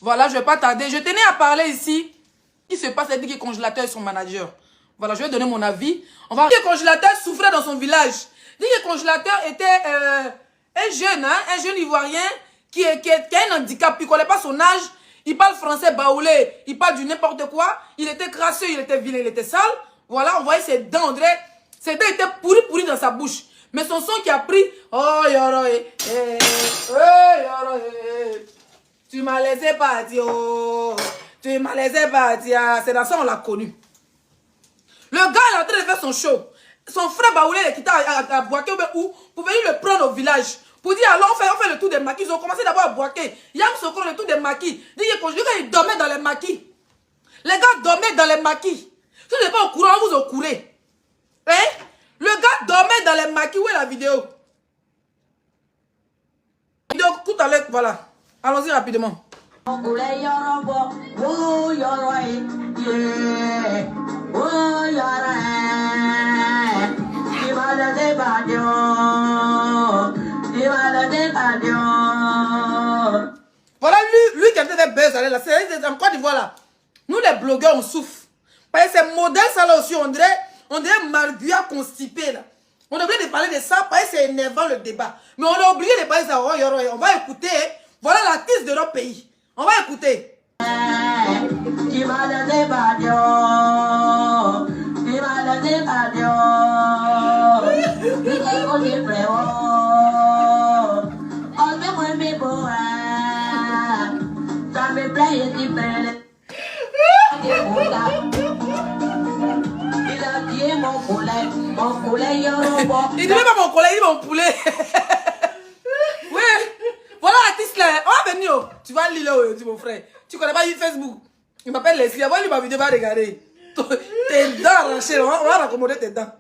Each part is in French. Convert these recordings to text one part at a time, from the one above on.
Voilà, je ne vais pas tarder. Je tenais à parler ici. Ce qui se passe, elle dit que le congélateur est son manager. Voilà, je vais donner mon avis. On va dire que le congélateur souffrait dans son village. Dit que le congélateur était un jeune Ivoirien qui a un handicap, il ne connaît pas son âge. Il parle français baoulé, il parle du n'importe quoi. Il était crasseux, il était vilain, il était sale. Voilà, on voyait ses dents, on dirait, ses dents étaient pourries dans sa bouche. Mais son son qui a pris, oh yoro, tu m'as laissé partir, oh, tu m'as laissé partir. C'est dans ça on l'a connu. Le gars est en train de faire son show. Son frère baoulé les quitté à Boaké ou pour venir le prendre au village. Pour dire alors on fait le tour des maquis. Ils ont commencé d'abord à Boaké. Yam Sokoro le tour des maquis. Dit que il dormait dans les maquis. Les gars dormaient dans les maquis. Si vous n'êtes pas au courant, vous au courez. Hein? Le gars dormait dans les maquis. Où est la vidéo? Vidéo tout à l'heure, voilà. Allons-y rapidement. Voilà lui qui a fait buzz là, c'est en Côte d'Ivoire là. Nous les blogueurs on souffre. Parce que ces modèles ça là aussi on dirait marguerite constipé là. On devrait de parler de ça parce que c'est énervant le débat. Mais on a oublié de parler de ça. On va écouter. Voilà l'artiste de notre pays. On va écouter. Il dit même pas mon poulet, il dit mon poulet. Oui. Voilà l'artiste là. On va venir. Tu vas lire là, mon frère. Tu connais pas Facebook. Il m'appelle Leslie. Va lire ma vidéo, va regarder. Tes dents arrachées. On va raccommoder tes dents.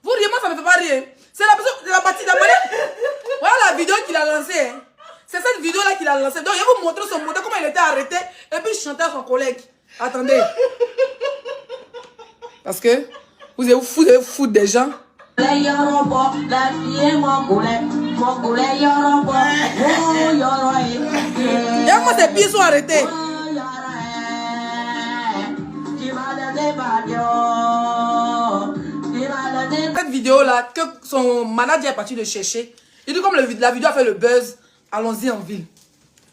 Vous riez, moi ça me fait pas rire. C'est la partie d'abord. Voilà la vidéo qu'il a lancée. C'est cette vidéo là qu'il a lancée. Donc je vais vous montrer son modèle, comment il était arrêté. Et puis il chantait à son collègue. Attendez. Parce que vous allez vous foutre des gens. Et moi ses pieds sont arrêtés. Cette vidéo là que son manager est parti le chercher. Il dit comme la vidéo a fait le buzz, allons-y en ville.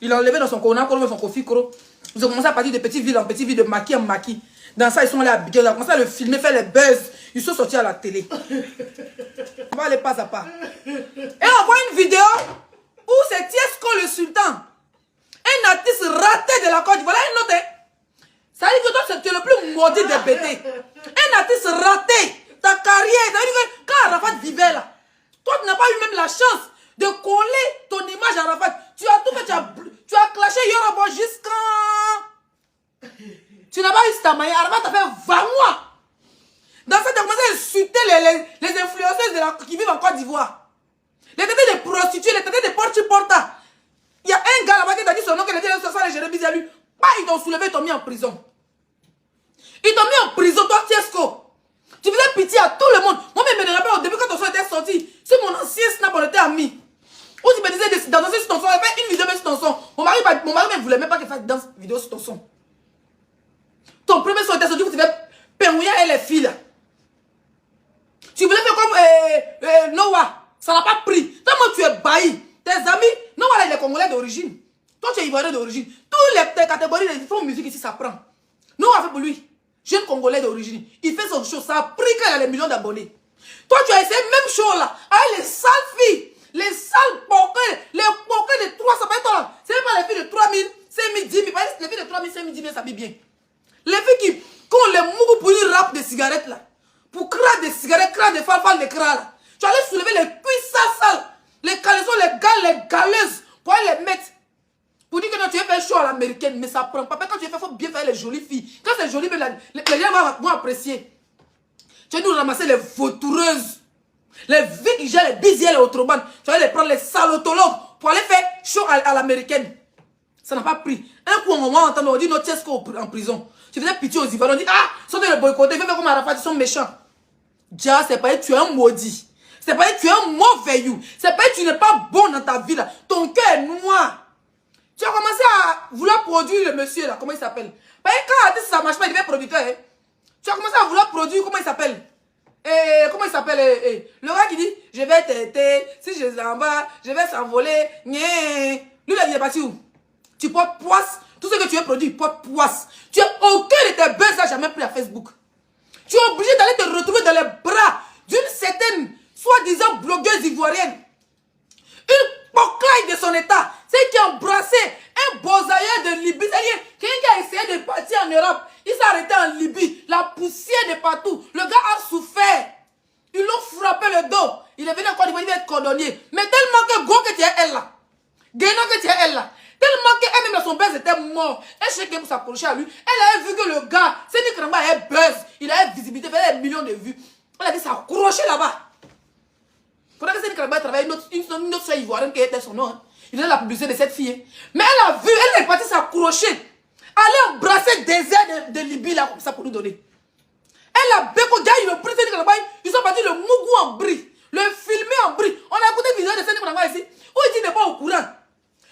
Il a enlevé dans son corona, son coffee cro. Ils ont commencé à partir de petites villes en petites villes, de maquis en maquis. Dans ça, ils sont allés à Biguel, ils ont commencé à le filmer, faire les buzz. Ils sont sortis à la télé. On va aller pas à pas. Et on voit une vidéo où c'est Tiesco le sultan, un artiste raté de la Côte d'Ivoire. Voilà une note. Ça veut dire que toi, tu es le plus maudit des bêtés. Un artiste raté. Ta carrière, ça veut dire que quand Arafat vivait là, toi tu n'as pas eu même la chance de coller ton image à Arafat. Tu as tout fait, tu as clashé Yorobo jusqu'à... Tu n'as pas eu ta manière. Arafat t'a fait 20 mois. Dans ça, tu as commencé à insulter les influenceuses qui vivent en Côte d'Ivoire. Les têtes de prostituées, les têtes de porta. Il y a un gars là-bas qui t'a dit son nom, que les gérés bizarres lui. Ils t'ont soulevé, ils t'ont mis en prison. Ils t'ont mis en prison, toi, Tiesco. Tu faisais pitié à tout le monde. Moi-même, je me rappelle au début quand ton son était sorti. C'est mon ancien snap, on était amis. Où tu me disais de danser sur ton son, elle fait une vidéo même sur ton son. Mon mari ne voulait même pas qu'elle fasse une vidéo sur ton son. Ton premier son était sorti, vous devez pérouiller avec les filles là. Tu voulais faire comme Noah. Ça n'a pas pris. Toi, moi, tu es bailli. Tes amis, Noah, il est congolais d'origine. Toi, tu es ivoirien d'origine. Toutes les catégories de font musique ici, ça prend. Noah a fait pour lui. Jeune congolais d'origine. Il fait son show. Ça a pris qu'il a les millions d'abonnés. Toi, tu as essayé même show là. Avec les sales filles. Les sales poquets. Les poquets de 300 $. C'est même pas les filles de 3 000, 5 000, 10 000. Les filles de 3 000, 5 000, 10 000 s'habillent bien. Les filles qui ont les mougous pour une rap de cigarettes là. Pour craindre des cigarettes, craindre des falfales, des cras là. Tu allais soulever les cuisses sales. Les caleçons, les galeuses. Pour aller les mettre. Pour dire que non, tu veux faire show à l'américaine, mais ça prend pas. Quand tu veux faire, il faut bien faire les jolies filles. Quand c'est joli, les gens vont apprécier. Tu vas nous ramasser les vautoureuses. Les vies, les bisiers, les autrobanes. Tu vas les prendre, les salotologues, pour aller faire show à l'américaine. Ça n'a pas pris. Un coup, on va entendre, on dit notre Tesco en prison. Tu faisais pitié aux Ivoiriens, on dit, ah, sont le boycotter, ils font comme Arafat, ils sont méchants. Déjà, c'est pas que tu es un maudit. C'est pas que tu es un mauvais you. C'est pas que tu n'es pas bon dans ta vie là. Ton cœur est noir. Tu as commencé à vouloir produire le monsieur là, comment il s'appelle? Parce que quand ça marche pas, il devient producteur. Hein. Tu as commencé à vouloir produire, comment il s'appelle? Comment il s'appelle? Le gars qui dit, je vais t'aider, si je les envoie, je vais s'envoler. Lui là, il est parti où? Tu portes poisse, tout ce que tu veux produire, porte poisse. Tu as aucun de tes buzz là jamais pris à Facebook. Tu es obligé d'aller te retrouver dans les bras d'une certaine, soi-disant, blogueuse ivoirienne. Une poclaille de son état. C'est qui a embrassé un bosailleur de Libye. C'est-à-dire, quelqu'un qui a essayé de partir en Europe. Il s'est arrêté en Libye. La poussière de partout. Le gars a souffert. Ils l'ont frappé le dos. Il est venu encore, il va être cordonnier. Mais tellement que gros que tu es elle là. Gagnant que tu es elle là. Tellement qu'elle-même dans son buzz était mort. Elle cherchait pour s'approcher à lui. Elle avait vu que le gars, c'est Nick Ramba avait buzz. Il avait visibilité, il avait des millions de vues. Elle a dit s'accrocher là-bas. Pendant que c'est Nick Ramba travaillait une autre soeur ivoirienne qui était son nom. Hein. Il faisait la publicité de cette fille. Mais elle a vu, elle est partie s'accrocher. Elle a embrassé des airs de Libye là, comme ça pour nous donner. Elle a béco, gars, il a pris Nick Ramba. Ils sont partis le mougou en bris. Le filmer en bris. On a écouté une vidéo de Nick Ramba ici. Où il dit n'est pas au courant.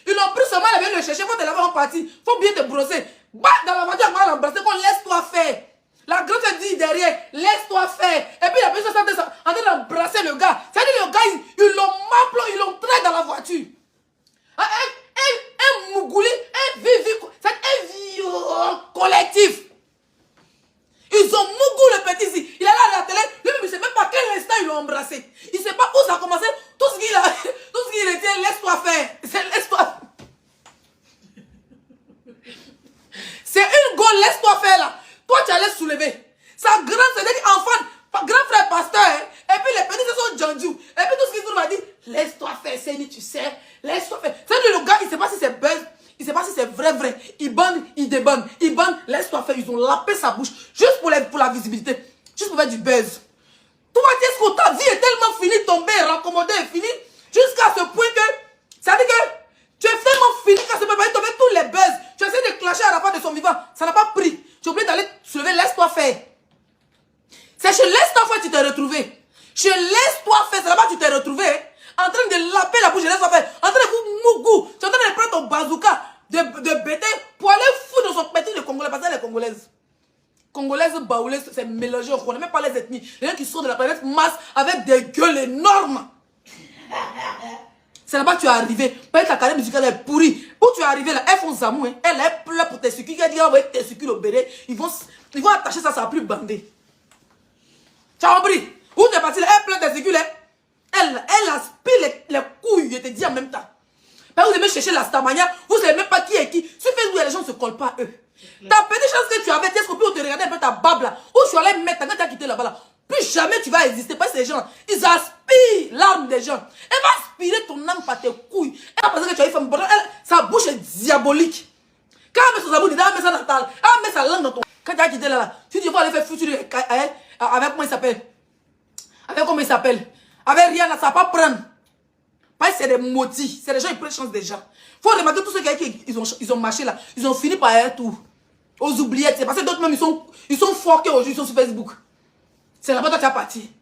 Ils l'ont pris seulement, elle vient le chercher, faut te laver en partie, faut bien te brosser. Bah, dans la voiture, on va l'embrasser, qu'on laisse-toi faire. La grande se dit derrière, laisse-toi faire. Et puis la personne est en train d'embrasser le gars. C'est-à-dire le gars, ils l'ont mappelé, ils l'ont traité dans la voiture. Un mougouli, un vivi, c'est un vieux collectif. Ils ont mougou le petit ici. Il est là à la télé, lui-même il ne sait même pas quel instant ils l'ont embrassé. Il ne sait pas où ça a commencé. Tout ce qu'il retient, laisse-toi faire. Laisse-toi. C'est une goal, laisse-toi faire là. Toi, tu allais soulever. Sa grande, c'est-à-dire enfant, grand frère pasteur. Hein? Et puis les petits, ce sont Djandjou. Et puis tout ce qu'il m'a dit, laisse-toi faire, Seigneur, tu sais. Laisse-toi faire. C'est-à-dire le gars, il ne sait pas si c'est buzz. Il ne sait pas si c'est vrai. Il bande, il débande. Il bande, laisse-toi faire. Ils ont lapé sa bouche. Juste pour la visibilité. Juste pour faire du buzz. Toi, est-ce que ta vie est tellement finie, tombée, raccommodée, finie, jusqu'à ce point que, ça veut dire que tu es tellement fini qu'à ce moment où tomber tous les buzz. Tu essaies de clasher à la part de son vivant. Ça n'a pas pris. Tu es obligé d'aller soulever, laisse-toi faire. C'est chez laisse-toi faire que tu t'es retrouvé. Chez laisse-toi faire, c'est là-bas que tu t'es retrouvé. En train de laper la bouche, laisse-toi faire. En train de faire mougou. Tu es en train de prendre ton bazooka de bêter pour aller foutre dans son petit de Congolais. Parce que les Congolaises. Congolaises, baoulaises, c'est mélangé. On ne connaît même pas les ethnies. Les gens qui sont de la planète Mars avec des gueules énormes. C'est là-bas que tu es arrivé. Peut-être ta carrière musicale est pourrie. Où tu es arrivé là, elles font zamou. Hein. Elle est pleure pour tes sucus. Elle dit, ah ouais, tes sucus au béret. Ils vont attacher ça, ça va plus bander. Tu as compris? Où tu es parti là, elle pleure tes sucus là. Elle aspire les couilles, je te dis en même temps. Vous aimez chercher la stamania, vous ne savez même pas qui est qui. Sur Facebook, les gens ne se collent pas eux. Ta petite chance que tu avais, est-ce qu'on peut te regarder un peu ta bable là, où tu allais mettre, quand tu as quitté là-bas là, plus jamais tu vas exister. Parce que ces gens, ils aspirent l'âme des gens. Elle va aspirer ton âme par tes couilles. Elle va penser que tu as une femme bonne. Sa bouche est diabolique. Quand elle met son abou dedans, elle met sa natale, elle met sa langue dans ton. Quand tu as quitté là, tu dis, il faut aller faire futur avec comment il s'appelle. Avec Rihanna, ça va pas prendre. Parce que c'est des maudits. C'est des gens qui prennent chance déjà. Il faut remarquer tous ceux qui ils ont marché là. Ils ont fini par aller tout. Aux oubliettes. C'est parce que d'autres même, ils sont forqués aujourd'hui, ils sont sur Facebook. C'est là-bas que tu as parti.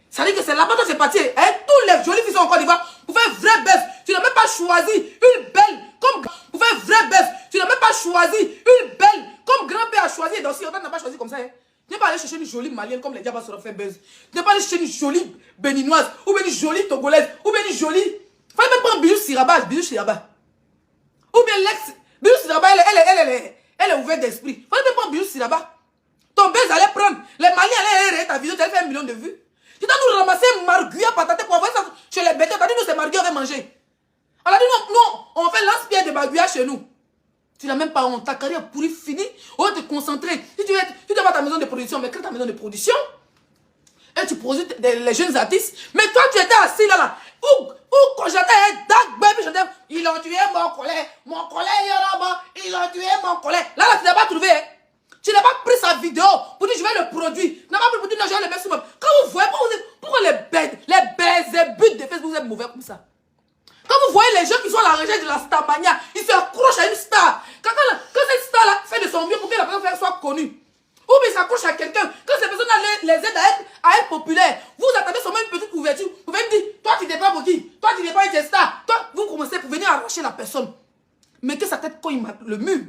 Ça veut dire que c'est là-bas que tu es parti. Et tous les jolis filles sont encore là pour faire vrai buzz. Tu n'as même pas choisi une belle comme pour faire vrai buzz. Tu n'as même pas choisi une belle comme grand-père a choisi. Donc si on n'a pas choisi comme ça, hein. Tu n'es pas allé chercher une jolie malienne comme les diables sur fait buzz. Tu n'es pas allé chercher une jolie béninoise, ou bien une jolie togolaise, ou bien une jolie. Il fallait même prendre Bijou Siraba, Ou bien l'ex. Bijou Siraba, elle est ouverte d'esprit. Il fallait même prendre Bijou Siraba. Ton buzz allait prendre. Les maliens allaient ta vidéo, tu allais faire 1 million de vues. Tu dois nous ramasser marguerite patate pour envoyer ça chez les bêtes. Tu as dit nous, c'est marguerite, on va manger. On a dit non, on fait lance-pierre de marguerite chez nous. Tu n'as même pas honte. Ta carrière pourrie finie. On va te concentrer. Si tu dois avoir ta maison de production, mais crée ta maison de production. Et tu produis les jeunes artistes. Mais toi, tu étais assis là. Où quand j'étais un dark baby, j'étais. Ils ont tué mon collègue. Mon collègue est là-bas. Ils ont tué mon collègue. Là, tu n'as pas trouvé. Hein. Tu n'as pas pris sa vidéo pour dire je vais le produire. Tu n'as pas pris pour dire non, je vais le mettre sur moi. Quand vous voyez, pourquoi les buts de Facebook, vous êtes mauvais comme ça? Quand vous voyez les gens qui sont à la recherche de la starmania, ils se accrochent à une star. Quand cette star-là fait de son mieux pour que la personne soit connue, ou bien s'accroche à quelqu'un, quand ces personnes-là les aident à être populaires, vous attendez seulement une petite couverture, vous pouvez me dire, toi tu n'es pas pour qui? Toi tu n'es pas une star. Toi, vous commencez pour venir arracher la personne. Mais que sa tête cogne le mur.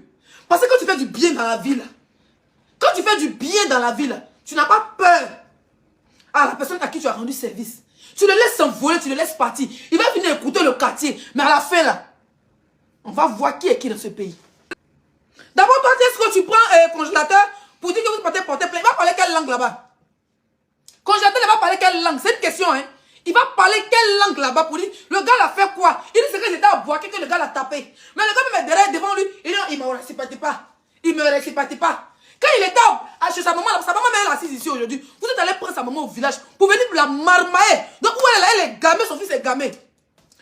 Parce que quand tu fais du bien dans la ville, quand tu fais du bien dans la ville, tu n'as pas peur à la personne à qui tu as rendu service. Tu le laisses s'envoler, tu le laisses partir. Il va venir écouter le quartier. Mais à la fin, là, on va voir qui est qui dans ce pays. D'abord, toi, est-ce que tu prends un congélateur pour dire que vous partez porter plainte? Il va parler quelle langue là-bas? Congélateur, il va parler quelle langue? C'est une question, hein. Il va parler quelle langue là-bas pour dire, le gars l'a fait quoi? Il dit que j'étais à boire, que le gars l'a tapé. Mais le gars me met derrière devant lui, il dit non, il ne me réciproque pas. Il me réciproque pas. Quand il était chez sa maman même est assise ici aujourd'hui. Vous êtes allé prendre sa maman au village pour venir la marmailler. Donc où elle est gamée, son fils est gamé.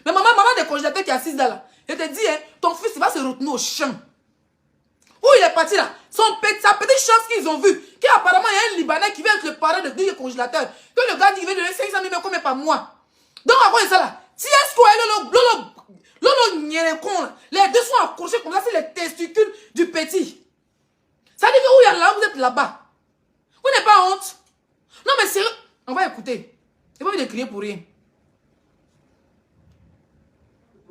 Mais maman des congélateurs qui est assise là. Je te dis, hein, ton fils il va se retourner au champ. Où il est parti là? Sa petite chance qu'ils ont vu. Qu'apparemment il y a un Libanais qui vient être le parent de 10 congélateurs. Que le gars dit qu'il veut donner 500 000 mais combien par mois? Donc à quoi est ça là? Si est-ce que les deux sont accrochés comme ça, c'est les testicules du petit. Ça dit que où il y a là, vous êtes là-bas. Vous n'avez pas honte? Non mais sérieux, on va écouter. Il faut pas crier pour rien.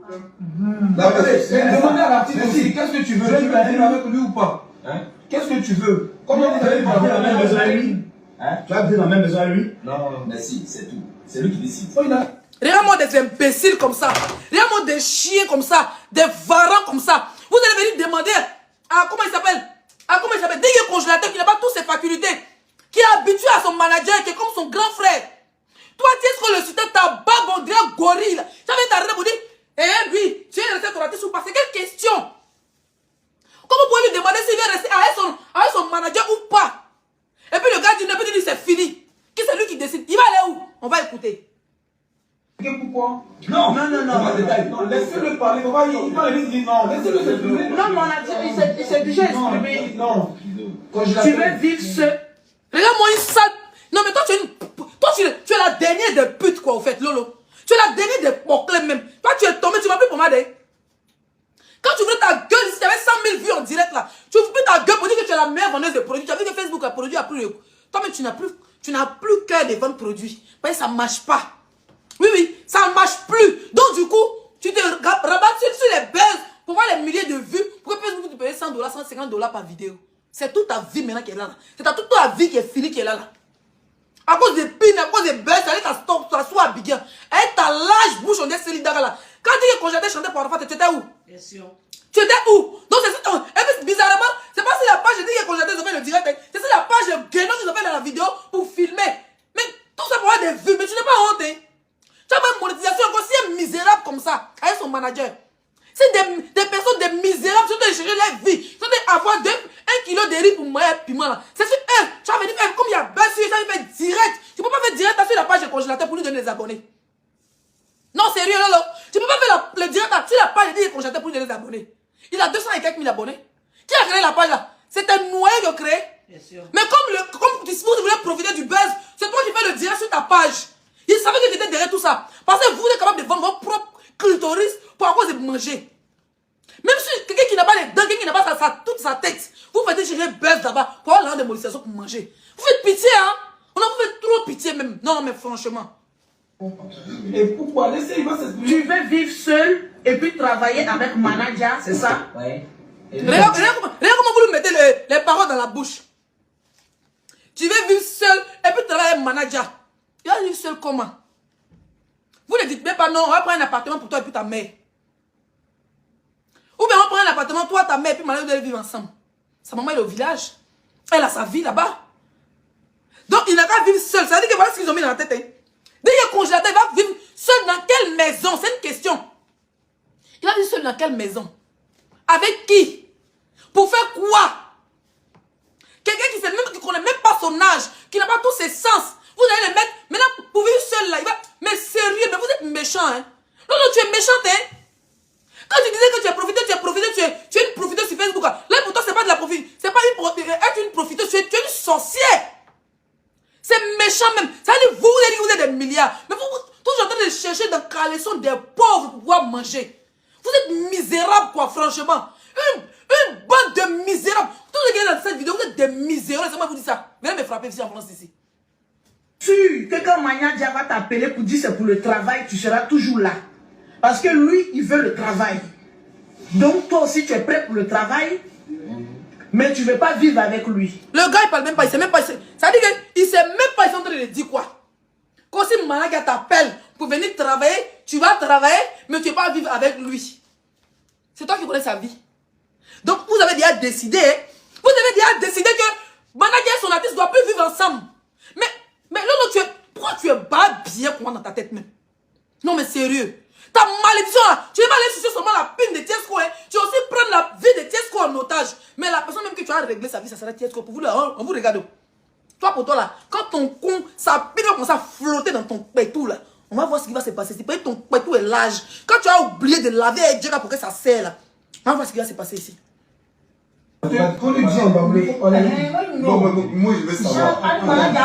Demandez à la petite aussi, qu'est-ce que tu veux? Tu veux vivre avec lui ou pas? Qu'est-ce que tu veux? Combien de temps tu vas la même maison à lui? Tu vas vivre dans la même maison à lui? Non, merci, c'est tout. C'est lui qui décide. Regarde-moi des imbéciles comme ça. Regarde-moi des chiens comme ça. Des varans comme ça. Vous allez venir demander à comment il s'appelle? Dès qu'il est congélateur, qui n'a pas toutes ses facultés, qui est habitué à son manager, qui est comme son grand frère. Toi, tu es que le soutien ta barbe, on dirait un gorille. J'avais t'arrêter pour dire, lui, tu es resté ton artiste ou pas? C'est quelle question? Comment vous pouvez lui demander s'il vient rester avec son manager ou pas? Et puis le gars dit, ne peut dire c'est fini. Qui c'est lui qui décide? Il va aller où? On va écouter. Pourquoi? Non, Laissez-le parler. Il va dire non. Laissez-le s'exprimer. Non, mon il s'est déjà exprimé. Non. Tu veux vivre seul. Regarde-moi une sale. Non, mais toi, tu es la dernière des putes, quoi, au fait, Lolo. Tu es la dernière des poclés, même. Toi, tu es tombé, tu m'as plus pommade. Quand tu ouvres ta gueule, si tu avais 100 000 vues en direct, là, tu ouvres ta gueule pour dire que tu es la meilleure vendeuse de produits. Tu as vu que Facebook a produit, a pris le. Toi, mais tu n'as plus cœur de vendre produits. Parce que ça ne marche pas. Oui, ça ne marche plus. Donc, du coup, tu te rabats sur les buzz pour voir les milliers de vues. Pourquoi Facebook te payer $100, $150 par vidéo? C'est toute ta vie maintenant qui est là. C'est toute ta vie qui est finie qui est là. À cause des pins, à cause des buzz, avec ta soie à Biguin. Avec ta large bouche, on est solidaire là. Quand tu es congélateur chanté pour enfant, tu étais où? Bien sûr. Tu étais où? Donc, c'est ça. Et puis, bizarrement, c'est pas si la page dit que congélateur, ils ont fait le direct. C'est si la page Guénon qu'ils ont fait dans la vidéo pour filmer. Mais tout ça pour avoir des vues. Mais tu n'es pas honte, hein? Tu as pas une monétisation encore si elle est misérable comme ça, avec son manager. C'est des personnes, des misérables, qui sont de chercher leur vie. Qui sont d'avoir 1 kilo de riz pour manger un piment là. C'est sur eux. Tu vas venir faire comme il y a buzz sur ça, il fait direct. Tu peux pas faire direct sur la page de congélateur pour lui donner des abonnés. Non, sérieux, Lolo. Tu peux pas faire le direct sur la page de congélateur pour lui donner des abonnés. Il a 200 et quelques mille abonnés. Qui a créé la page là? C'est un noyau qui a créé. Bien sûr. Mais comme vous voulez profiter du buzz, c'est toi qui fais le direct sur ta page. Il savait que j'étais derrière tout ça. Parce que vous êtes capable de vendre vos propres clitoris pour à cause de manger. Même si quelqu'un qui n'a pas les dents, quelqu'un qui n'a pas toute sa tête, vous faites chercher buzz là-bas pour avoir la démolisation pour manger. Vous faites pitié, hein? On a vous fait trop pitié même. Non, mais franchement. Et pourquoi? Laissez, il va s'exprimer. Tu veux vivre seul et puis travailler avec manager, c'est ça? Oui. Regarde comment vous lui mettez les paroles dans la bouche. Tu veux vivre seul et puis travailler avec manager. Il va vivre seul comment? Vous ne dites même pas non, on va prendre un appartement pour toi et puis ta mère. Ou bien on prend un appartement, toi, ta mère, et puis maintenant vous allez vivre ensemble. Sa maman est au village. Elle a sa vie là-bas. Donc il n'a qu'à vivre seul. Ça veut dire que voilà ce qu'ils ont mis dans la tête. Hein. Dès qu'il est congélateur, il va vivre seul dans quelle maison? C'est une question. Il va vivre seul dans quelle maison? Avec qui? Pour faire quoi? Quelqu'un qui ne connaît même pas son âge, qui n'a pas tous ses sens. Vous allez le mettre, maintenant, pour vivre seul là, il va... Mais sérieux, mais vous êtes méchant, hein? Non, tu es méchante, hein? Quand tu disais que tu es profité, tu es une profiteuse sur Facebook. Là, pour toi, c'est pas de la profite. C'est pas être une vous avez dit que vous êtes des milliards. Mais vous toujours en train de chercher dans le caleçon des pauvres pour pouvoir manger. Vous êtes misérables, quoi, franchement. Une bande de misérables. Tous les gars dans cette vidéo, vous êtes des misérables. C'est moi qui vous dis ça. Venez me frapper ici en France, ici. Sûr que quand Manadia va t'appeler pour dire c'est pour le travail, tu seras toujours là. Parce que lui, il veut le travail. Donc toi aussi, tu es prêt pour le travail, mais tu ne veux pas vivre avec lui. Le gars, il parle même pas. Il sait même pas. Ça veut dire qu'il ne sait même pas. Ils sont en train de dire quoi. Quand si Manadia t'appelle pour venir travailler, tu vas travailler, mais tu ne vas pas vivre avec lui. C'est toi qui connais sa vie. Donc vous avez déjà décidé. Vous avez déjà décidé que Manadia et son artiste ne doivent plus vivre ensemble. Mais là, pourquoi tu es pas bien comment dans ta tête même? Non mais sérieux. Ta malédiction là, tu n'es pas allé chercher seulement la peine de Tiesco, hein. Tu vas aussi prendre la vie de Tiesco en otage. Mais la personne même que tu as réglé sa vie, ça sera Tiesco. Pour vous là, on vous regarde. Toi pour toi là, quand ton con, sa peine va commencer à flotter dans ton pétou là, on va voir ce qui va se passer. C'est peut-être ton pétou est large. Quand tu as oublié de laver avec Dieu pour que ça serre là, on va voir ce qui va se passer ici. Qu'on lui dise en anglais. Non, moi je veux savoir. Vous avez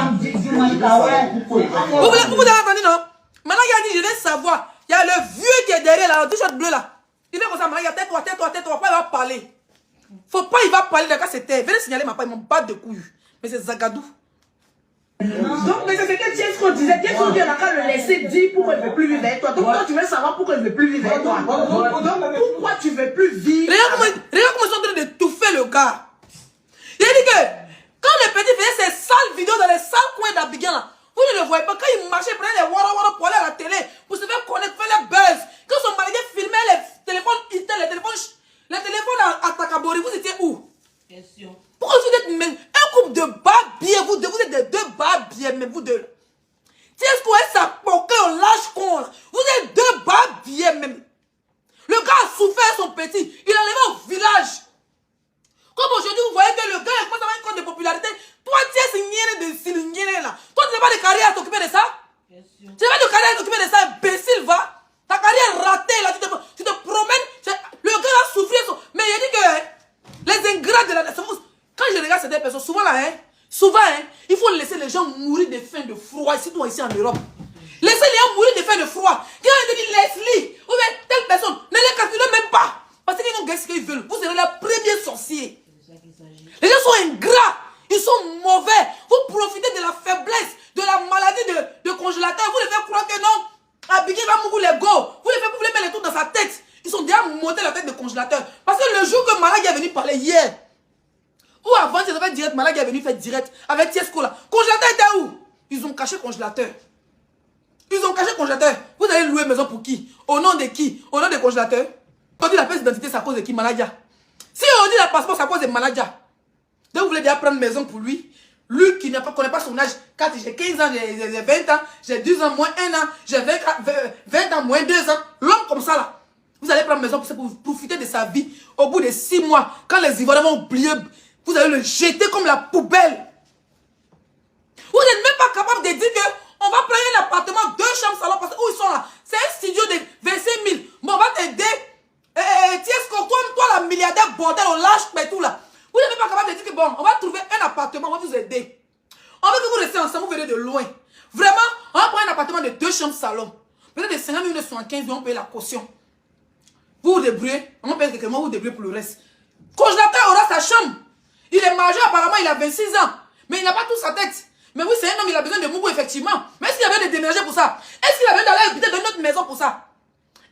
entendu, non? Maintenant, il a dit, je vais savoir. Il y a le vieux qui est derrière là, le t-shirt bleu là. Il est comme ça, maintenant, il y a tais-toi. Pas, il va parler. Faut pas, il va parler, d'accord, c'était. Venez signaler ma part, ils m'ont battu de couilles. Mais c'est Zagadou. Donc, mais c'est ce que Tiesco disait. Tiesco dit, on n'a qu'à le laisser dire pourquoi il ne veut plus vivre avec toi. Donc, toi, tu veux savoir pourquoi il ne veut plus vivre avec toi. Donc, pourquoi tu ne veux plus vivre? Regarde comment ils sont en train de d'étouffer le gars. Il a dit que quand le petit faisait ses sales vidéos dans les sales coins d'Abidjan là, vous ne le voyez pas. Quand il marchait, il prenait les wara pour aller à la télé, pour se faire connaître, faire les buzz. Quand son mari filmait les téléphones les téléphones à Takabori, vous étiez où? Question. Pourquoi vous êtes même un couple de barbiers, vous êtes des deux barbiers, même vous deux. Tiens-ce qu'on est sa poquée au lâche con là. Vous êtes deux barbiers même. Le gars a souffert son petit, il est arrivé au village. Comme aujourd'hui, vous voyez que le gars commence à avoir une cote de popularité. Toi, tu es signé là. Toi, tu n'as pas de carrière à t'occuper de ça? Tu n'as pas de carrière à t'occuper de ça, imbécile, va. Ta carrière est ratée là, tu te promènes. Le gars a souffert. Mais il a dit que les ingrats de la... Quand je regarde certaines personnes, souvent là, il faut laisser les gens mourir de faim, de froid, surtout ici en Europe. Laissez les gens mourir de faim, de froid. Quand on dit Leslie, ou bien telle personne, ne les calculez même pas. Parce qu'ils vont gagner ce qu'ils veulent. Vous serez le premier sorcier. Les gens sont ingrats, ils sont mauvais. Vous profitez de la faiblesse, de la maladie de congélateur. Vous les faites croire que non, Abigail va mourir les go. Vous les mettre les trucs dans sa tête. Ils sont déjà montés la tête de congélateur. Parce que le jour que Malak est venu parler hier, ou avant, ils avaient direct, Malak est venu faire direct avec Tiesco là. Congélateur était où? Ils ont caché congélateur. Ils ont caché congélateur. Vous allez louer maison pour qui? Au nom de qui? Au nom des congélateurs. On dit la pièce d'identité, c'est à cause de qui? Maladia. Si on dit la passeport, c'est à cause de Maladia. Donc vous voulez déjà prendre maison pour lui. Lui qui ne connaît pas son âge. Quand j'ai 15 ans, j'ai 20 ans, j'ai 10 ans moins 1 an, j'ai 20 ans moins 2 ans. L'homme comme ça là. Vous allez prendre maison pour profiter de sa vie. Au bout de 6 mois, quand les Ivoiriens vont oublier, vous allez le jeter comme la poubelle. Vous n'êtes même pas capable de dire qu'on va prendre un appartement, 2 chambres, salon, parce que où ils sont là? C'est un studio de 25 000. Bon, on va t'aider. Tiesco, toi la milliardaire bordel, on lâche mais tout là. Vous n'êtes même pas capable de dire que bon, on va trouver un appartement, on va vous aider. On veut que vous restez ensemble, vous venez de loin. Vraiment, on va prendre un appartement de 2 chambres, salon. Peut-être de 50 000, de 75 000, on paye la caution. Vous vous débrouillez, on paye quelqu'un, vous vous débrouillez pour le reste. Congélateur aura sa chambre. Il est majeur, apparemment, il a 26 ans. Mais il n'a pas tout sa tête. Mais oui, c'est un homme, il a besoin de moubou, effectivement. Mais est-ce qu'il a besoin de déménager pour ça? Est-ce qu'il a besoin d'aller habiter dans une autre maison pour ça?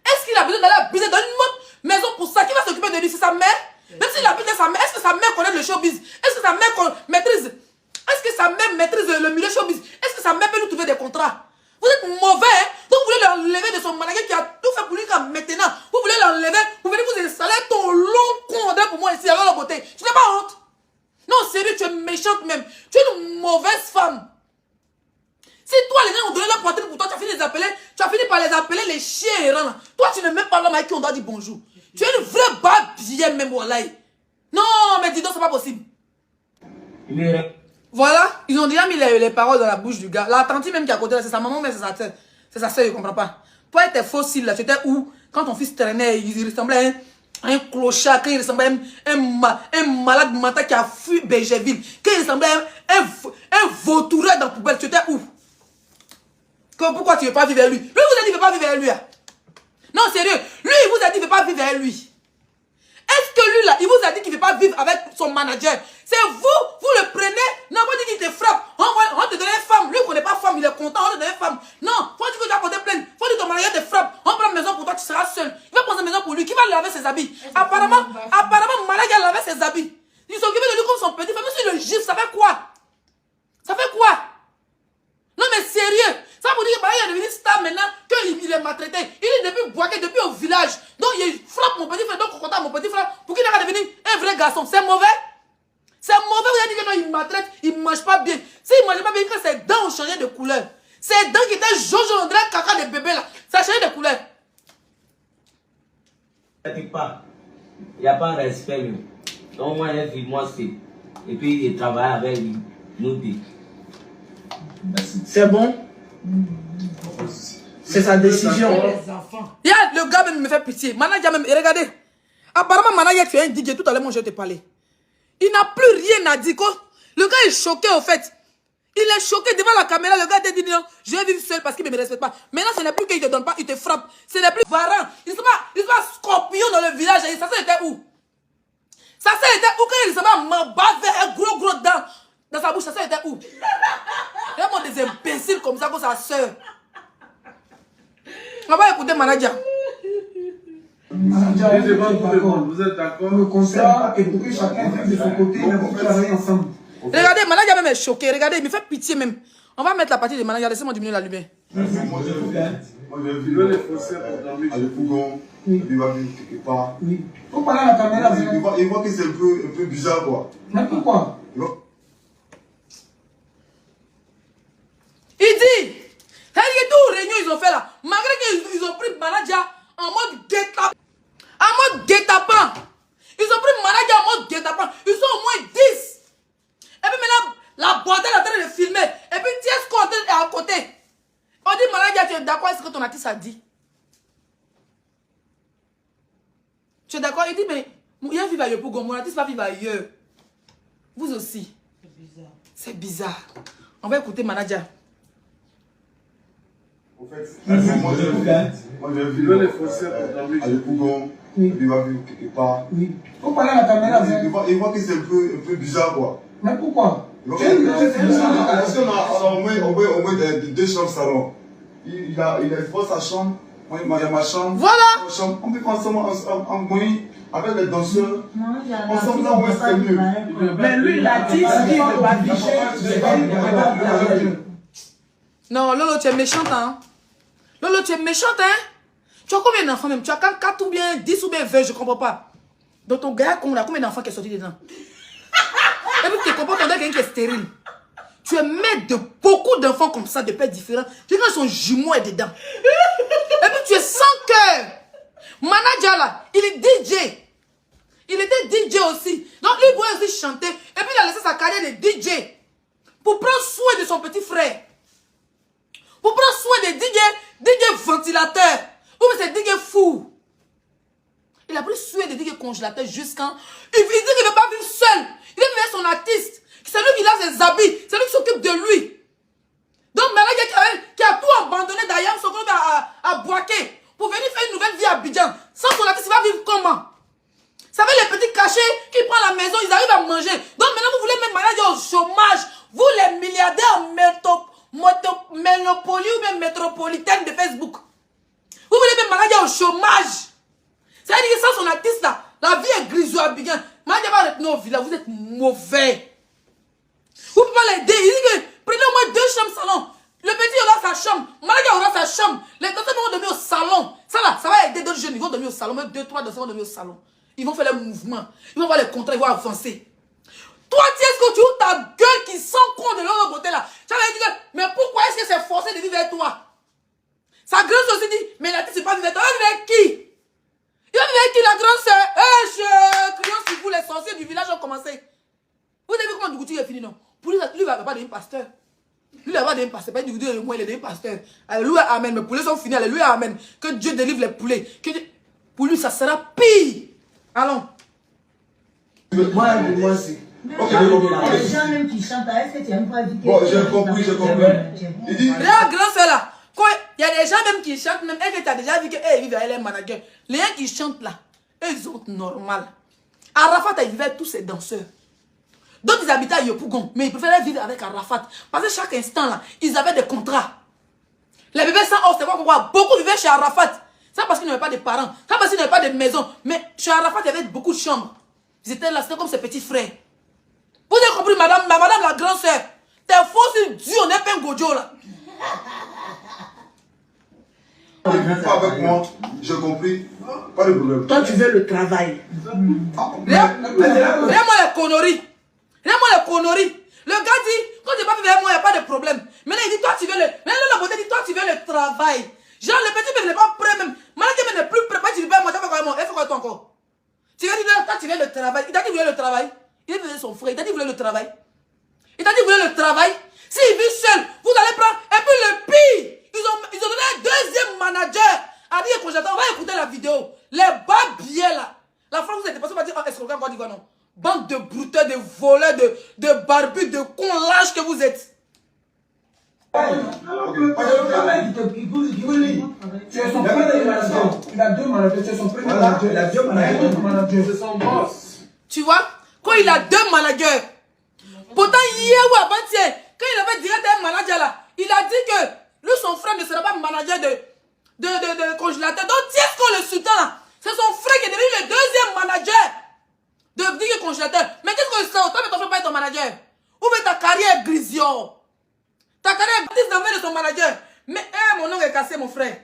Est-ce qu'il a besoin d'aller habiter dans une autre maison pour ça? Qui va s'occuper de lui? C'est sa mère? Même s'il habite avec sa mère, est-ce que sa mère connaît le showbiz? Est-ce que sa mère maîtrise? Est-ce que sa mère maîtrise le milieu showbiz? Est-ce que sa mère peut lui trouver des contrats? Vous êtes mauvais, hein? Donc vous voulez l'enlever de son manager qui a tout fait pour lui comme maintenant. Vous voulez l'enlever, vous venez vous installer ton long con pour moi ici, alors la beauté. Tu n'as pas honte? Non, sérieux, tu es méchante même. Tu es une mauvaise femme. Si toi, les gens ont donné leur poitrine pour toi, tu as fini par les appeler les chiens errants. Toi, tu n'es même pas l'homme à qui on doit dire bonjour. Tu es une vraie babienne même, Wallahi. Non, mais dis donc, c'est pas possible. Voilà, ils ont déjà mis les paroles dans la bouche du gars. La tante même qui est à côté, c'est sa maman, mais c'est sa soeur, je ne comprends pas. Toi et tes fossiles là, tu étais où? Quand ton fils traînait, il ressemblait à un clochard, quand il ressemblait à un malade mental qui a fui Bergerville, quand il ressemblait à un vautoureur dans la poubelle, tu étais où? Que pourquoi tu ne veux pas vivre avec lui? Lui, vous a dit qu'il ne veut pas vivre avec lui. Hein? Non, sérieux. Lui, il vous a dit qu'il ne veut pas vivre avec lui. Est-ce que lui, là, il vous a dit qu'il ne veut pas vivre avec son manager? C'est vous le prenez. Non, vous dites qu'il te frappe. On te donne une femme. Lui, il ne connaît pas femme, il est content. On te donne une femme. Non, faut dire que tu vas porter plainte. Faut dire que ton manager te frappe. On prend une maison pour toi, tu seras seul. Il va prendre une maison pour lui. Qui va laver ses habits? Apparemment, mon manager a lavé ses habits. Il s'occupe de lui comme son petit frère. Même si le gifle, ça fait quoi? Ça fait quoi? Non, mais sérieux. Ça vous dire qu'il est devenu star maintenant, qu'il est maltraité. Il est depuis Boaké, depuis au village. Donc il frappe mon petit frère, donc on compte mon petit frère pour qu'il ait devenu un vrai garçon. C'est mauvais. C'est mauvais, vous avez dit que non, il maltraite, il ne mange pas bien. S'il ne mange pas bien, que ses dents ont changé de couleur. Ses dents qui étaient jaunes, on dirait caca de bébé là. Ça a changé de couleur. Il n'y a pas de respect. Donc moi, il fait moi c'est. Et puis il travaille avec nous. C'est bon? C'est sa décision. Il y a le gars même me fait pitié. Manager même, et regardez. Apparemment, manager, tu es un DJ. Tout à l'heure, moi, je te parlais. Il n'a plus rien à dire. Le gars est choqué, au fait. Il est choqué devant la caméra. Le gars te dit non, je vais vivre seul parce qu'il ne me respecte pas. Maintenant, ce n'est plus qu'il ne te donne pas, il te frappe. Ce n'est plus varan. Il ne sont pas scorpion dans le village. Ça était où? Ça était où quand il se met baver un gros dent dans sa bouche? Ça était où? Il y a des imbéciles comme ça comme sa soeur. On va écouter manager. Vous êtes d'accord? Le conseil pas que pour que chacun vive de son côté, mais vous travaillez ensemble. Regardez, manager même est choqué. Regardez, il me fait pitié même. On va mettre la partie de manager. Laissez-moi diminuer la lumière. Moi, je veux les Français pour dormir. Le Pougon, il va vivre quelque part. Oui. Faut parler à la caméra. Il voit que c'est un peu bizarre, quoi. Mais pourquoi? Il dit, c'est-à-dire que tout réunion ils ont fait là, malgré qu'ils ont pris manager en mode guet-apens. En mode guet-apens. Ils ont pris manager en mode guet-apens. Ils sont au moins 10. Et puis maintenant, la boîte est en train de filmer. Et puis Thiès Côté est à côté. On dit manager, tu es d'accord avec ce que ton artiste a dit? Tu es d'accord? Il dit, mais il va vivre ailleurs pour mon artiste va vivre ailleurs. Vous aussi. C'est bizarre. C'est bizarre. On va écouter manager. En fait, moi je vis les Français pour dormir. Le Pougon, il va vivre quelque part. Oui. Faut parler à la caméra. Il voit que c'est un peu bizarre, quoi. Mais pourquoi? Parce qu'on a au moins deux chambres salon. Il a sa chambre, moi il y a ma chambre. Voilà. On peut ensemble en moyen avec les danseurs. Ensemble là, c'est mieux. Mais lui, il a dit qu'il ne veut pas vivre. Non, Lolo, tu es méchante, hein? Lolo, tu es méchante, hein? Tu as combien d'enfants même? Tu as 4 ou bien 10 ou bien 20, je ne comprends pas. Dans ton gars, combien d'enfants qui est sorti dedans? Et puis tu te comportes comme quelqu'un qui est stérile. Tu es maître de beaucoup d'enfants comme ça, de pères différents. Tu sais quand son jumeau est dedans. Et puis tu es sans cœur. Manager là, il est DJ. Il était DJ aussi. Donc lui pouvait aussi chanter. Et puis il a laissé sa carrière de DJ. Pour prendre soin de son petit frère. Pour prendre soin de DJ ventilateur. Ou bien c'est DJ fou. Il a pris soin de DJ congélateur jusqu'à... Il dit qu'il ne veut pas vivre seul. Il veut vivre son artiste. C'est lui qui lave ses habits. C'est lui qui s'occupe de lui. Donc maintenant, qui a tout abandonné d'ailleurs, s'occupe à Boaké pour venir faire une nouvelle vie à Abidjan. Sans son artiste, il va vivre comment? Ça fait les petits cachets qui prennent la maison, ils arrivent à manger. Donc maintenant, vous voulez mettre manager au chômage. Vous, les milliardaires Monopoly ou même métropolitaine de Facebook. Vous voulez mettre manager au chômage. C'est-à-dire que sans son artiste là, la vie est grise à Abidjan. Manager va retenir au village, vous êtes mauvais. Vous pouvez pas l'aider. Il dit que prenez au moins 2 chambres salon. Le petit aura sa chambre. Manager aura sa chambre. Les danseurs vont dormir au salon. Ça là, ça va aider d'autres jeunes. Ils vont dormir au salon. Même 2, 3 danseurs vont dormir au salon. Ils vont faire les mouvements. Ils vont voir les contrats. Ils vont avancer. Toi, tu est-ce que tu ouvres ta gueule qui sent con de l'autre côté là? Tu vas dire, mais pourquoi est-ce que c'est forcé de vivre avec toi? Sa grande sœur aussi dit, mais la petite, c'est pas vivre avec toi. Il va vivre avec qui? Il va vivre avec qui, la grande sœur? Je crions sur vous, les sorciers du village ont commencé. Vous avez vu comment Dougouti est fini, non? Pour lui, il va pas devenir pasteur. Lui, il va pas devenir pasteur. Pas Dougouti, moi, il est devenu pasteur. Alléluia, amen. Mes poulets sont finis. Alléluia, amen. Que Dieu délivre les poulets. Pour lui, ça sera pire. Allons. Moi, c'est. Ok, les gens même qui chantent, est-ce que tu aimes pas dire que... Bon, j'ai compris. Il dit... Regarde, grand frère là. Les gens même qui chantent, même elle que tu as déjà vu qu'elle vivent avec les managers. Les gens qui chantent là, eux, ils sont normal. Arafat, il vivait avec tous ses danseurs. D'autres, ils habitaient à Yopougon, mais ils préféraient vivre avec Arafat. Parce que chaque instant là, ils avaient des contrats. Les bébés sans or, c'est quoi pourquoi? Beaucoup vivaient chez Arafat. Ça parce qu'ils n'avaient pas de parents. Ça parce qu'ils n'avaient pas de maison. Mais chez Arafat, il y avait beaucoup de chambres. Ils étaient là, c'était comme ses petits frères. Vous avez compris, madame la grande sœur? T'es faux, Dieu, on n'est pas un gojo là. Avec moi, j'ai compris. Pas de problème. Toi, tu veux le travail. Regarde-moi les conneries. Regarde-moi les conneries. Le gars dit, quand tu n'es pas vivre avec moi, il n'y a pas de problème. Maintenant, il dit, toi, tu veux le... Maintenant, la beauté dit, toi, tu veux le travail. Genre, le petit bébé n'est pas prêt même. Malgré qu'il n'est plus prêt, tu veux pas moi, tu fais quoi moi? Il fait quoi toi encore? Tu veux dire, toi, tu veux le travail. Il t'a dit, il voulait le travail. Il faisait son frère. Il t'a dit, il voulait le travail. Il t'a dit, il voulait le travail. S'il vit seul, vous allez prendre. Et puis le pire, ils ont donné un deuxième manager. A dit, on va écouter la vidéo. Les babiers là. La France, vous êtes passé par dire, est-ce qu'on va dire quoi non? Bande de brouteurs, de voleurs, de barbus, de cons lâches que vous êtes. Tu es son premier manager. Il a deux managers. Tu es son premier manager. Il a deux managers. C'est son boss. Tu vois? Quand il a deux managers. Pourtant, hier ou avant-hier, quand il avait direct un manager là, il a dit que lui, son frère ne sera pas manager de congélateur. Donc, tiens qu'on le sultan là, c'est son frère qui est devenu le deuxième manager de dire congélateur. Mais qu'est-ce que c'est? Toi, mais ton frère pas ton manager. Où est ta carrière grisio? Ta carrière est dans de son manager. Mais mon nom est cassé, mon frère.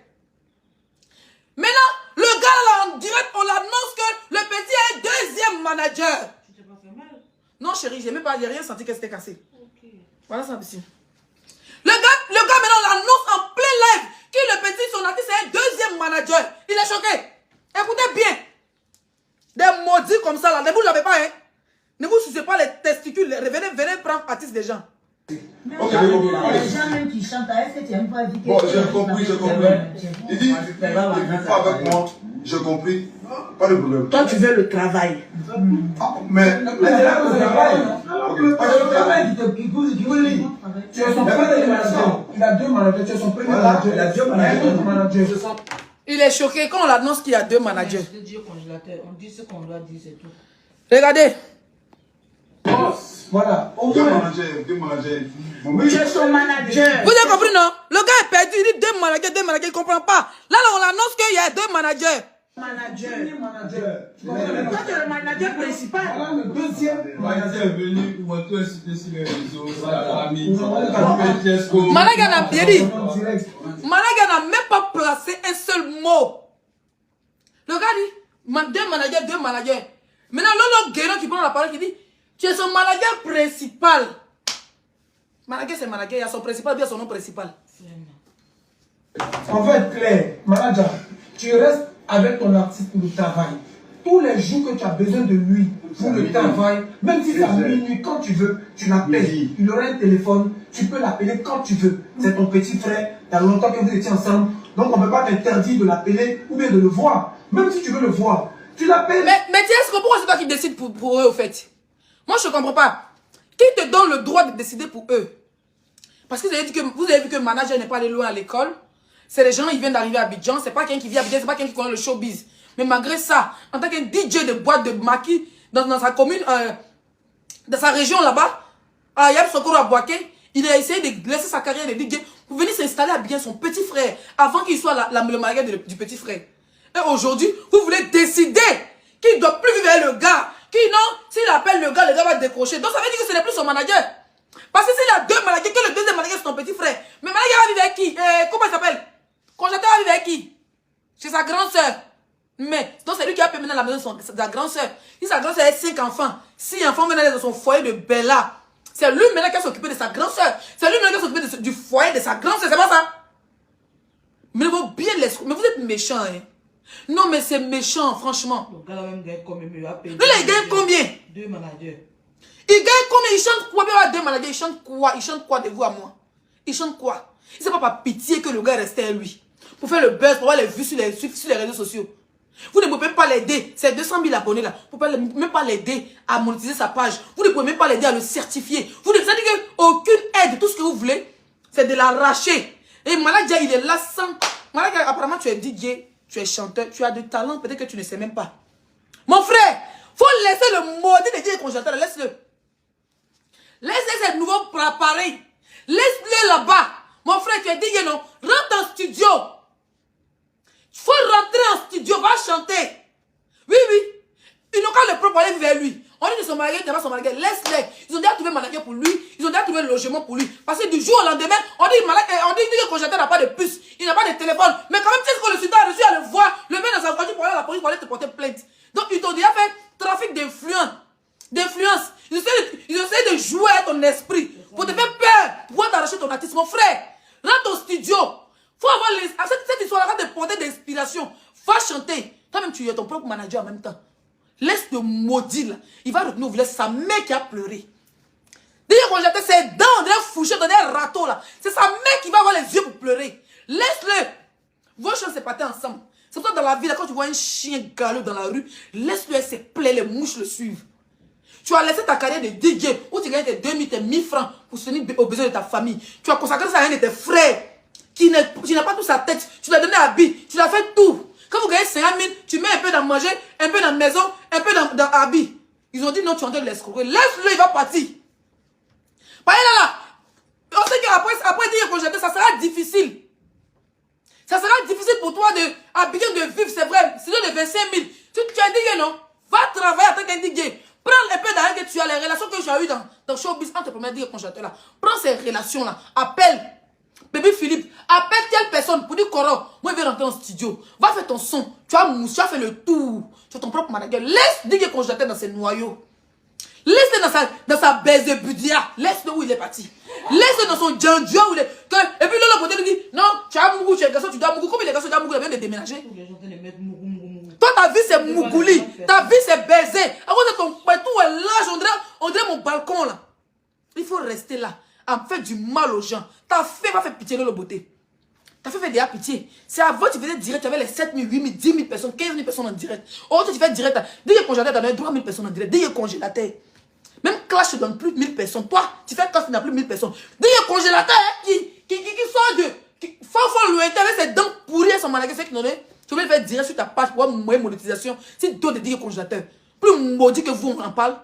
Maintenant, le gars là, en direct, on l'annonce que le petit est deuxième manager. Tu t'es pas fait mal? Non, chérie, j'ai rien senti que c'était cassé. Ok. Voilà ça ici. Le gars maintenant, on l'annonce en plein live que le petit, son artiste, est un deuxième manager. Il est choqué. Écoutez bien. Des maudits comme ça là, ne vous l'avez pas, hein. Ne vous souciez pas les testicules. Venez prendre artiste des gens. Ok, Les gens même qui chantent, est-ce que tu n'aimes pas dire que... Bon, j'ai compris. Il dit, il n'est pas avec moi, j'ai compris. Pas de problème. Toi, tu veux le travail. Mais Tu es son premier manager. Il a deux managers. Tu es son premier manager. Il a deux managers. Il est choqué quand on l'annonce qu'il y a deux managers. On dit ce qu'on doit dire, c'est tout. Regardez. Voilà. deux managers. Tu es son manager. Vous avez compris, non? Le gars est perdu, il dit deux managers, il ne comprend pas. Là, on l'annonce qu'il y a deux managers. Manager. Toi, tu es le manager principal. Voilà le deuxième manager est venu pour tout inciter sur les réseaux, sa famille. Malaga n'a bien dit. Malaga n'a même pas placé un seul mot. Le gars dit, deux managers. Maintenant, l'autre guérin qui prend la parole qui dit, tu es son manager principal. Manager, c'est manager, il y a son principal, bien son nom principal. On va être clair, manager. Tu restes avec ton artiste pour le travail. Tous les jours que tu as besoin de lui pour le travail, même si c'est à minuit, quand tu veux, tu l'appelles. Il aura un téléphone, tu peux l'appeler quand tu veux. C'est ton petit frère, il y a longtemps que vous étiez ensemble. Donc on ne peut pas t'interdire de l'appeler ou bien de le voir. Même si tu veux le voir, tu l'appelles. Mais est-ce que pourquoi c'est toi qui décides pour eux au fait? Moi je ne comprends pas. Qui te donne le droit de décider pour eux? Parce que vous avez vu que le manager n'est pas allé loin à l'école. C'est les gens qui viennent d'arriver à Abidjan. C'est pas quelqu'un qui vit à Abidjan, c'est pas quelqu'un qui connaît le showbiz. Mais malgré ça, en tant qu'un DJ de boîte de maquis dans sa commune, dans sa région là-bas, à Yab Sokoro à Boaké, il a essayé de laisser sa carrière de DJ pour venir s'installer à Abidjan, son petit frère, avant qu'il soit le manager du petit frère. Et aujourd'hui, vous voulez décider qu'il ne doit plus vivre avec le gars. Qui non, s'il appelle le gars va décrocher. Donc ça veut dire que ce n'est plus son manager. Parce que s'il a deux managers, que le deuxième manager c'est ton petit frère. Mais manager va vivre avec qui? Comment il s'appelle? Congélateur va vivre avec qui? Chez sa grande soeur. Mais donc c'est lui qui a payé maintenant la maison de sa grande soeur. Si sa grande soeur a 5 enfants, 6 enfants maintenant dans son foyer de Bella, c'est lui maintenant qui va s'occuper de sa grande soeur. C'est lui maintenant qui va s'occuper du foyer de sa grande soeur. C'est pas ça? Mais vous bien laisser. Mais vous êtes méchants, hein? Non, mais c'est méchant, franchement. Le gars là même gagne combien? Lui, il gagne combien? Deux managers. Il gagne combien? Il chante quoi? Deux managers, il chante quoi? Il chante quoi de vous à moi? Il chante quoi? C'est pas par pitié que le gars est resté à lui. Pour faire le buzz, pour avoir les vues sur les réseaux sociaux. Vous ne pouvez même pas l'aider. C'est 200 000 abonnés là. Vous ne pouvez même pas l'aider à monétiser sa page. Vous ne pouvez même pas l'aider à le certifier. Ça veut dire qu'aucune aide, tout ce que vous voulez, c'est de l'arracher. Et Manadia, il est là sans... Manadia, apparemment, tu es DJ, tu es chanteur, tu as du talent, peut-être que tu ne sais même pas. Mon frère, faut laisser le maudit de DJ congélateur, laisse-le. Laisse-le ce nouveau appareil. Laisse-le là-bas. Mon frère, tu es DJ, non? Rentre en studio. Il faut rentrer en studio, va chanter. Oui, oui. Ils n'ont qu'à le propre aller vers lui. On dit que son mari, son mari, laisse-les. Ils ont déjà trouvé manager pour lui. Ils ont déjà trouvé le logement pour lui. Parce que du jour au lendemain, on dit que le congélateur n'a pas de puce. Il n'a pas de téléphone. Mais quand même, tu sais que le sultan a reçu à le voir. Le mec dans sa voiture pour aller à la police pour aller te porter plainte. Donc, ils t'ont déjà fait trafic d'influence. Ils essaient de jouer à ton esprit. Pour te faire peur. Pour t'arracher ton artiste. Mon frère, rentre au studio. Faut avoir cette histoire-là de porter d'inspiration. Va chanter. Toi-même, tu es ton propre manager en même temps. Laisse le maudit là. Il va retourner au village. Sa mère qui a pleuré. Dès qu'on jette ses dents, on dirait fouché, on dirait râteau là. C'est sa mère qui va avoir les yeux pour pleurer. Laisse-le. Vos chiens se partent ensemble. C'est pour ça dans la vie, là, quand tu vois un chien galeux dans la rue, laisse-le se plaire, les mouches le suivent. Tu as laissé ta carrière de DJ où tu gagnes tes 2000, tes 1000 francs pour soutenir aux besoins de ta famille. Tu as consacré ça à un de tes frères qui n'a pas toute sa tête. Tu l'as donné à habit. Tu l'as fait tout. Quand vous gagnez 50 000, tu mets un peu dans manger, un peu dans la maison, un peu dans habit. Ils ont dit non, tu es en train de l'escroquer. Laisse-le, il va partir. Bah, là. On sait qu'après dire que ça sera difficile. Ça sera difficile pour toi de vivre, c'est vrai. Sinon de 25 000. Tu as dit non. Va travailler en tant qu'un DJ. Prends un peu d'argent que tu as, les relations que tu as eues dans Showbiz entre premiers DJ congélateur là. Prends ces relations-là. Appelle. Bébé Philippe, appelle telle personne pour dire Coro, moi je vais rentrer en studio. Va faire ton son. Tu as fait le tour. Tu as ton propre manager. Laisse DJ congélateur dans ses noyaux. Laisse-le dans sa baisse de budget. Laisse-le où il est parti. Laisse-le dans son djandio où il est. Et puis l'autre côté lui dit non, tu as Mougou, tu es garçon, tu dois Mougou. Comme il est garçon, tu dois Mougou, il vient de déménager. Toi, ta vie c'est Mougouli. Ta vie c'est baiser. À cause de ton tout est large, on dirait mon balcon là. Il faut rester là. À faire du mal aux gens. Ta fait va faire pitié de la beauté. Ta fait déjà pitié. C'est avant tu faisais direct, tu avais les 7 000, 8 000, 10 000 personnes, 15 000 personnes en direct. Aujourd'hui tu fais direct. Dès que congélateur, tu as 3 000 personnes en direct. Dès que congélateur. Même Clash ne donne plus de 1000 personnes. Toi, tu fais Clash, tu n'as plus de 1000 personnes. Dès que congélateur qui sort de. Faut lointain avec ses dents pourries à son magasin qui n'en est. Tu veux le faire direct sur ta page pour avoir moins monétisation. Si d'autres disent congélateur, plus maudit que vous, on en parle.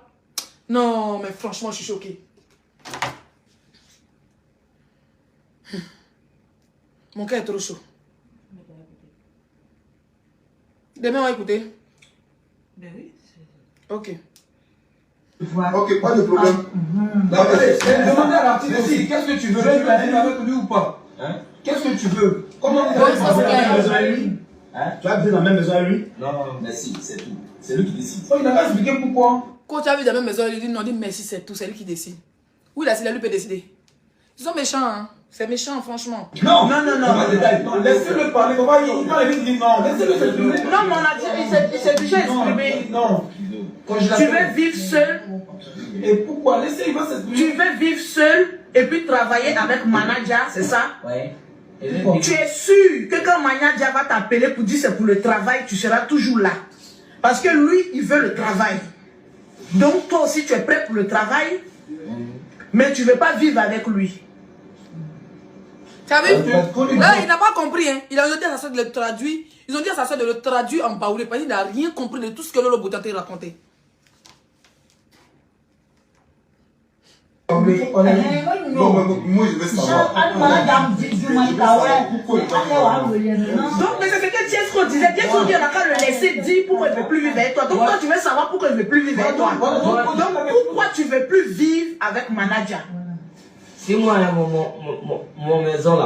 Non, mais franchement, je suis choqué. Mon cœur est trop chaud. Demain, on va écouter. Ben oui. Ok. Ok, pas de problème. Demandez à l'artiste aussi, qu'est-ce que tu veux? Tu veux venir avec lui ou pas? Qu'est-ce que tu veux? Comment vous avez Tu as habité dans la même maison à lui? Non, merci, c'est tout. C'est lui qui décide. Il n'a pas expliqué pourquoi. Quand tu as vu dans la même maison, il dit non, dit merci, c'est tout, c'est lui qui décide. Oui, là, c'est lui qui peut décider. Ils sont méchants, hein. C'est méchant, franchement. Non, laissez-le parler. Il parle et il dit non, laissez-le s'exprimer. Non, mon Dieu, il s'est déjà exprimé. Non. Tu veux vivre seul. Et pourquoi? Laissez, il va s'exprimer. Tu veux vivre seul et puis travailler avec manager, c'est ça? Ouais. Tu es sûr que quand manager va t'appeler pour dire c'est pour le travail, tu seras toujours là. Parce que lui, il veut le travail. Donc toi aussi, tu es prêt pour le travail, mais tu ne veux pas vivre avec lui. Tu as vu? Là, il n'a pas compris. Hein. Il a dit à sa soeur de le traduire. Ils ont dit à sa soeur de le traduire en baoulé. Parce qu'il n'a rien compris de tout ce que Lolo Boutanté racontait. Non, moi je vais savoir. Donc, mais c'est ce que Tiesco disait. Tiesco dit on n'a qu'à le laisser dire pourquoi il ne veut plus vivre avec toi. Donc, toi, tu veux savoir pourquoi il ne veut plus vivre avec toi. Donc, pourquoi tu ne veux plus vivre avec manager? Si moi, mon maison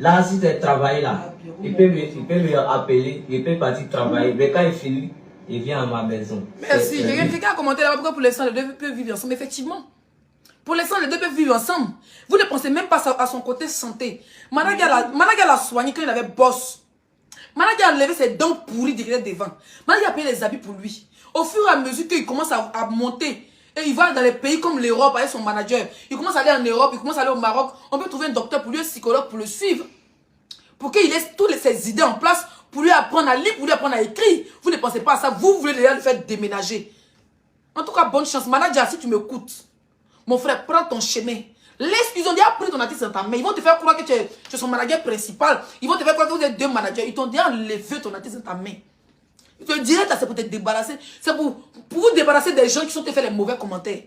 là, si tu travailles là, il peut me appeler, il peut partir travailler. Mais quand il finit, il vient à ma maison. Merci. Quelqu'un a commenté là pourquoi pour l'instant les deux peuvent vivre ensemble. Effectivement. Pour l'instant, les deux peuvent vivre ensemble. Vous ne pensez même pas à son côté santé. Managa l'a soigné quand il avait boss. Managa a levé ses dents pourries derrière devant. Managa a payé les habits pour lui. Au fur et à mesure qu'il commence à monter, et il va dans les pays comme l'Europe avec son manager. Il commence à aller en Europe, il commence à aller au Maroc. On peut trouver un docteur pour lui, un psychologue pour le suivre. Pour qu'il laisse toutes ses idées en place, pour lui apprendre à lire, pour lui apprendre à écrire. Vous ne pensez pas à ça. Vous voulez déjà le faire déménager. En tout cas, bonne chance. Manager, si tu m'écoutes, mon frère, prends ton chemin. Ils ont déjà pris ton artiste dans ta main. Ils vont te faire croire que tu es son manager principal. Ils vont te faire croire que vous êtes deux managers. Ils t'ont déjà enlevé ton artiste dans ta main. Ils te direct, c'est pour te débarrasser. C'est pour vous débarrasser des gens qui sont te faire les mauvais commentaires.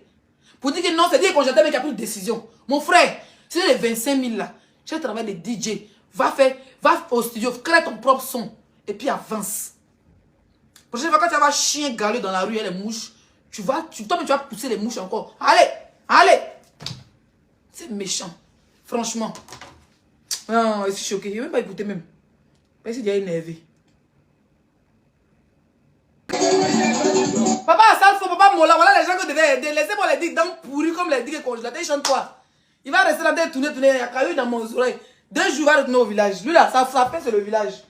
Pour dire que non, c'est dire qu'on j'attends mais qu'il n'y a plus de décision. Mon frère, c'est les 25 000 là. Tu travailles de DJ. Va au studio, crée ton propre son. Et puis avance. Prochaine fois, quand tu vas chien galer dans la rue et les mouches, tu vas pousser les mouches encore. Allez, allez. C'est méchant. Franchement. Non, je suis choqué. Je ne vais même pas écouter même. Parce qu'il est énervé. Papa, ça le faut, papa Mola. Voilà les gens que devaient aider. Laissez-moi les digues dans pourri comme les digues congélatées. Ils chantent quoi? Il va rester là, tourner. Il y a caillou dans mon oreille. 2 jours, il va retourner au village. Lui là, ça fait, c'est le village.